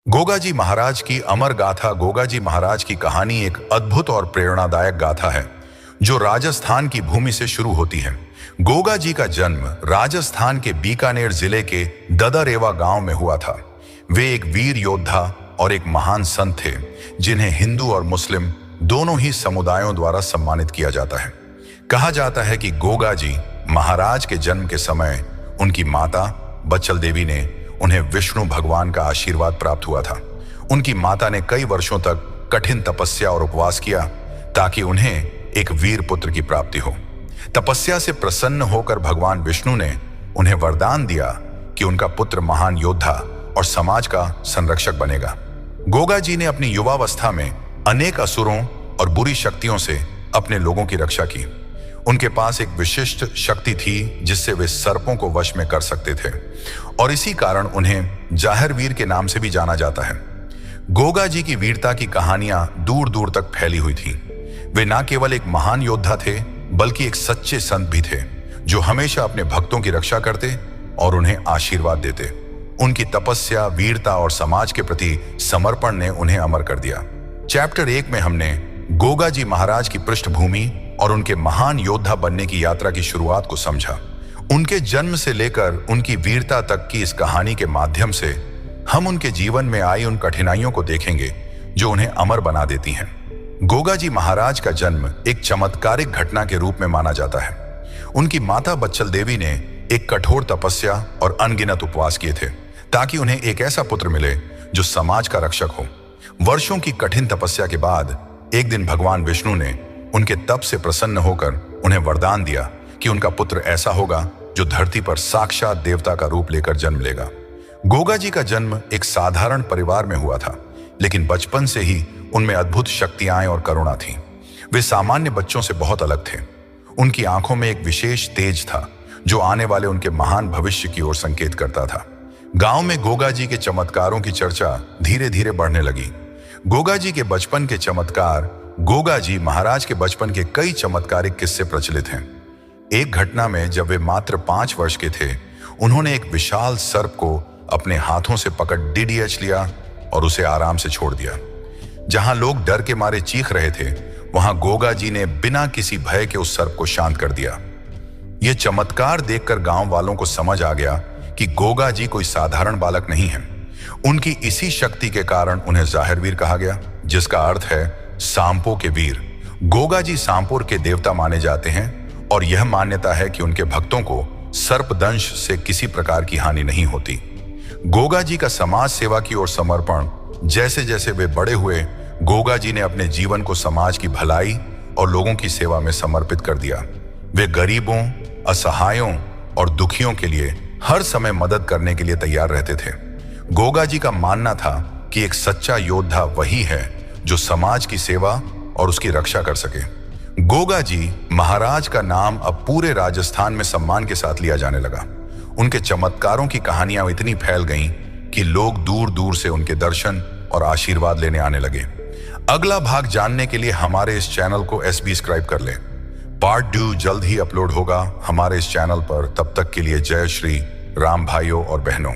गोगा जी महाराज की अमर गाथा। गोगा जी महाराज की कहानी एक अद्भुत और प्रेरणादायक गाथा है जो राजस्थान की भूमि से शुरू होती है। गोगा जी का जन्म राजस्थान के बीकानेर जिले के ददरेवा गांव में हुआ था। वे एक वीर योद्धा और एक महान संत थे जिन्हें हिंदू और मुस्लिम दोनों ही समुदायों द्वारा सम्मानित किया जाता है। कहा जाता है कि गोगा जी महाराज के जन्म के समय उनकी माता बच्चल देवी ने उन्हें विष्णु भगवान का आशीर्वाद प्राप्त हुआ था। उनकी माता ने कई वर्षों तक कठिन तपस्या और उपवास किया ताकि उन्हें एक वीर पुत्र की प्राप्ति हो। तपस्या से प्रसन्न होकर भगवान विष्णु ने उन्हें वरदान दिया कि उनका पुत्र महान योद्धा और समाज का संरक्षक बनेगा। गोगा जी ने अपनी युवावस्था में अनेक असुरों और बुरी शक्तियों से अपने लोगों की रक्षा की। उनके पास एक विशिष्ट शक्ति थी जिससे वे सर्पों को वश में कर सकते थे और इसी कारण उन्हें जाहिर वीर के नाम से भी जाना जाता है। गोगा जी की वीरता की कहानियां दूर दूर तक फैली हुई थी। वे न केवल एक महान योद्धा थे बल्कि एक सच्चे संत भी थे जो हमेशा अपने भक्तों की रक्षा करते और उन्हें आशीर्वाद देते। उनकी तपस्या, वीरता और समाज के प्रति समर्पण ने उन्हें अमर कर दिया। चैप्टर 1 में हमने गोगा जी महाराज की पृष्ठभूमि और उनके महान योद्धा बनने की यात्रा की शुरुआत को समझा। उनके जन्म से लेकर उनकी वीरता तक की इस कहानी के माध्यम से हम उनके जीवन में आई उन कठिनाइयों को देखेंगे जो उन्हें अमर बना देती हैं। गोगा जी महाराज का जन्म एक चमत्कारिक घटना के रूप में माना जाता है। उनकी माता बच्चल देवी ने एक कठोर तपस्या और अनगिनत उपवास किए थे ताकि उन्हें एक ऐसा पुत्र मिले जो समाज का रक्षक हो। वर्षों की कठिन तपस्या के बाद एक दिन भगवान विष्णु ने उनके तप से प्रसन्न होकर उन्हें वरदान दिया कि उनका पुत्र ऐसा होगा जो धरती पर साक्षात देवता का रूप लेकर जन्म लेगा। गोगा जी का जन्म एक साधारण परिवार में हुआ था, लेकिन बचपन से ही उनमें अद्भुत शक्तियां और करुणा थी। वे सामान्य बच्चों से बहुत अलग थे। उनकी आंखों में एक विशेष तेज था जो आने वाले उनके महान भविष्य की ओर संकेत करता था। गांव में गोगा जी के चमत्कारों की चर्चा धीरे धीरे बढ़ने लगी। गोगा जी के बचपन के चमत्कार। गोगा जी महाराज के बचपन के कई चमत्कारिक किस्से प्रचलित हैं। एक घटना में जब वे मात्र 5 वर्ष के थे, उन्होंने एक विशाल सर्प को अपने हाथों से पकड़ डीडीएच लिया और उसे आराम से छोड़ दिया। जहां लोग डर के मारे चीख रहे थे, वहां गोगा जी ने बिना किसी भय के उस सर्प को शांत कर दिया। यह चमत्कार देखकर गांव वालों को समझ आ गया कि गोगा जी कोई साधारण बालक नहीं है। उनकी इसी शक्ति के कारण उन्हें जाहिर वीर कहा गया, जिसका अर्थ है सांपों के वीर। गोगा जी सांपों के देवता माने जाते हैं और यह मान्यता है कि उनके भक्तों को सर्पदंश से किसी प्रकार की हानि नहीं होती। गोगा जी का समाज सेवा की ओर समर्पण। जैसे जैसे वे बड़े हुए, गोगा जी ने अपने जीवन को समाज की भलाई और लोगों की सेवा में समर्पित कर दिया। वे गरीबों, असहायों और दुखियों के लिए हर समय मदद करने के लिए तैयार रहते थे। गोगा जी का मानना था कि एक सच्चा योद्धा वही है जो समाज की सेवा और उसकी रक्षा कर सके। गोगा जी महाराज का नाम अब पूरे राजस्थान में सम्मान के साथ लिया जाने लगा। उनके चमत्कारों की कहानियां इतनी फैल गईं कि लोग दूर दूर से उनके दर्शन और आशीर्वाद लेने आने लगे। अगला भाग जानने के लिए हमारे इस चैनल को सब्सक्राइब कर लें। पार्ट 2 जल्द ही अपलोड होगा हमारे इस चैनल पर। तब तक के लिए जय श्री राम भाइयों और बहनों।